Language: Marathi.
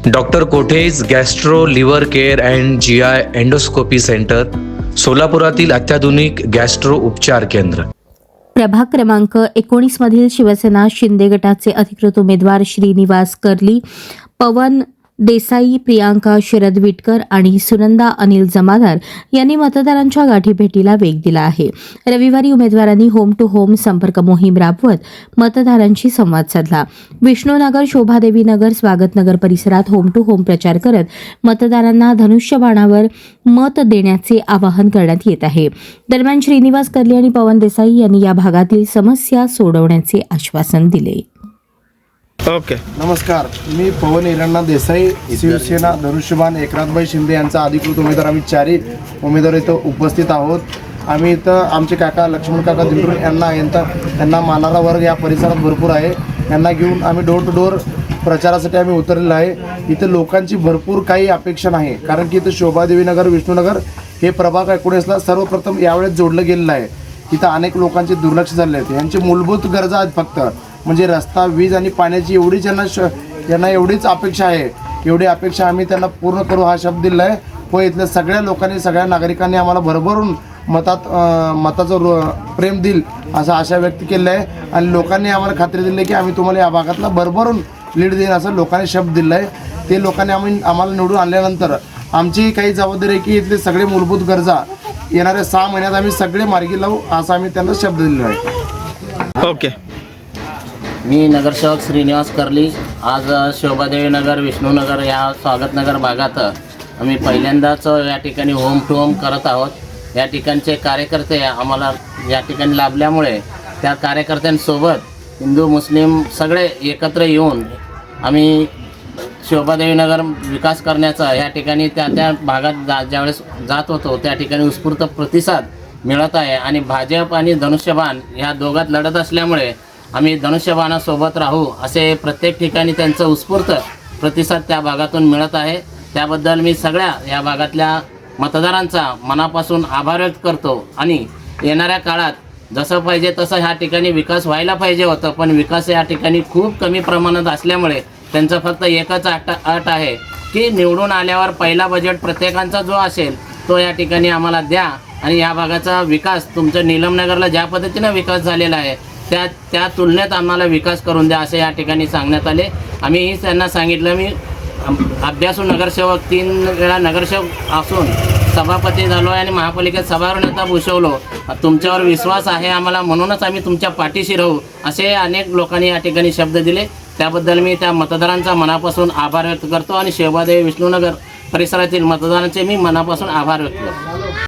डॉक्टर कोठेज gastro liver care and GI endoscopy centre, सोलापुरातील अत्याधुनिक गॅस्ट्रो उपचार केंद्र. प्रभाग क्रमांक 19 मधील शिवसेना शिंदे गटाचे अधिकृत उमेदवार श्रीनिवास कर्ली, पवन देसाई, प्रियांका शरद विटकर आणि सुनंदा अनिल जमादार यांनी मतदारांच्या गाठीभेटीला वेग दिला आहे. रविवारी उमेदवारांनी होम टू होम संपर्क मोहीम राबवत मतदारांशी संवाद साधला. विष्णुनगर, शोभादेवी नगर, स्वागतनगर परिसरात होम टू होम प्रचार करत मतदारांना धनुष्यबाणावर मत देण्याचे आवाहन करण्यात येत आहे. दरम्यान श्रीनिवास कर्ली आणि पवन देसाई यांनी या भागातील समस्या सोडवण्याचे आश्वासन दिले. ओके. नमस्कार, मी पवन हिरण्णा देसाई, शिवसेना धनुष्यबाण एकनाथभाई शिंदे यांचा अधिकृत उमेदवार. आम्ही चारही उमेदवार इथं उपस्थित आहोत. आम्ही इथं आमचे काका लक्ष्मण काका दिंडूर यांना मानाला वर्ग या परिसरात भरपूर आहे. यांना घेऊन आम्ही डोर टू डोर प्रचारासाठी आम्ही उतरलेलो आहे. इथं लोकांची भरपूर काही अपेक्षा नाही, कारण की इथं शोभादेवी नगर, विष्णुनगर हे प्रभाग 19ला सर्वप्रथम यावेळेस जोडलं गेलेलं आहे. इथं अनेक लोकांचे दुर्लक्ष झाले आहेत. यांची मूलभूत गरजा आहेत फक्त, म्हणजे रस्ता, वीज आणि पाण्याची एवढीच यांना एवढीच अपेक्षा आहे. एवढी अपेक्षा आम्ही त्यांना पूर्ण करू हा शब्द दिला आहे. व इथल्या सगळ्या लोकांनी, सगळ्या नागरिकांनी आम्हाला भरभरून मताचं प्रेम देईल असं आशा व्यक्त केलं आहे. आणि लोकांनी आम्हाला खात्री दिली की आम्ही तुम्हाला या भागातला भरभरून लीड देईन असं लोकांनी शब्द दिला आहे. ते लोकांनी आम्हाला निवडून आणल्यानंतर आमची काही जबाबदारी आहे की इथले सगळे मूलभूत गरजा येणाऱ्या 6 महिन्यात आम्ही सगळे मार्गी लावू असं आम्ही त्यांना शब्द दिलेला आहे. ओके. मी नगरसेवक श्रीनिवास कर्ली. आज शोभादेवी नगर, विष्णुनगर या स्वागतनगर भागात आम्ही पहिल्यांदाच या ठिकाणी होम टू होम करत आहोत. या ठिकाणचे कार्यकर्ते आम्हाला या ठिकाणी लाभल्यामुळे त्या कार्यकर्त्यांसोबत हिंदू मुस्लिम सगळे एकत्र येऊन आम्ही शोभादेवी नगर विकास करण्याचा या ठिकाणी त्या भागात ज्यावेळेस जात होतो त्या ठिकाणी उत्स्फूर्त प्रतिसाद मिळत आहे. आणि भाजप आणि धनुष्यबाण ह्या दोघात लढत असल्यामुळे आम्ही धनुष्यबाणासोबत राहू असे प्रत्येक ठिकाणी त्यांचं उत्स्फूर्त प्रतिसाद त्या भागातून मिळत आहे. त्याबद्दल मी सगळ्या या भागातल्या मतदारांचा मनापासून आभार व्यक्त करतो. आणि येणाऱ्या काळात जसं पाहिजे तसं ह्या ठिकाणी विकास व्हायला पाहिजे होतं, पण विकास या ठिकाणी खूप कमी प्रमाणात असल्यामुळे त्यांचं फक्त एकच अट आहे की निवडून आल्यावर पहिला बजेट प्रत्येकांचा जो असेल तो या ठिकाणी आम्हाला द्या. आणि या भागाचा विकास तुमच्या नीलमनगरला ज्या पद्धतीनं विकास झालेला आहे त्या तुलनेत आम्हाला विकास करून द्या असे या ठिकाणी सांगण्यात आले. आम्ही त्यांना सांगितलं, मी अभ्यासू नगरसेवक 3 वेळा नगरसेवक असून सभापती झालो आहे आणि महापालिकेत सभागृह भूषवलो. तुमच्यावर विश्वास आहे आम्हाला, म्हणूनच आम्ही तुमच्या पाठीशी राहू असे अनेक लोकांनी या ठिकाणी शब्द दिले. त्याबद्दल मी त्या मतदारांचा मनापासून आभार व्यक्त करतो आणि शोभादेवी विष्णुनगर परिसरातील मतदारांचे मी मनापासून आभार व्यक्त करतो.